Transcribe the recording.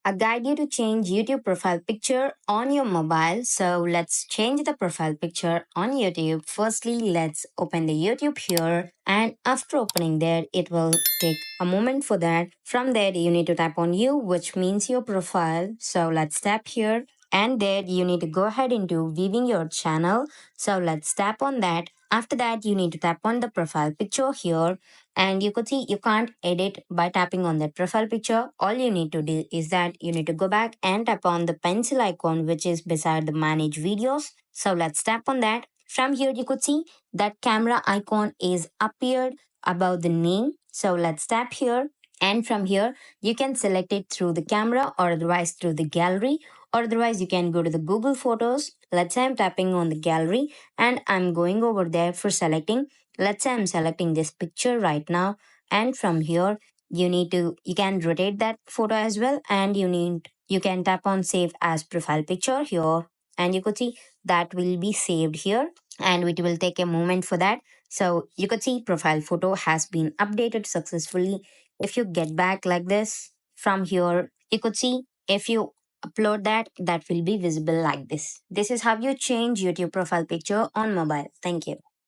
I guide you to change YouTube profile picture on your mobile. So let's change the profile picture on YouTube. Firstly, let's open the YouTube here. And after opening there, it will take a moment for that. From there, you need to tap on you, which means your profile. So let's tap here. And there you need to go ahead into viewing your channel. So let's tap on that. After that, you need to tap on the profile picture here, and you could see you can't edit by tapping on that profile picture. All you need to do is that you need to go back and tap on the pencil icon which is beside the manage videos. So let's tap on that. From here you could see that camera icon is appeared above the name. So let's tap here, and from here you can select it through the camera or otherwise through the gallery, or otherwise you can go to the Google Photos. Let's say I'm tapping on the gallery and I'm going over there for selecting. Let's say I'm selecting this picture right now, and from here you can rotate that photo as well, and you can tap on save as profile picture here, and you could see that will be saved here, and it will take a moment for that. So you could see profile photo has been updated successfully. If you get back like this from here, you could see if you upload that will be visible like this. This is how you change YouTube profile picture on mobile. Thank you.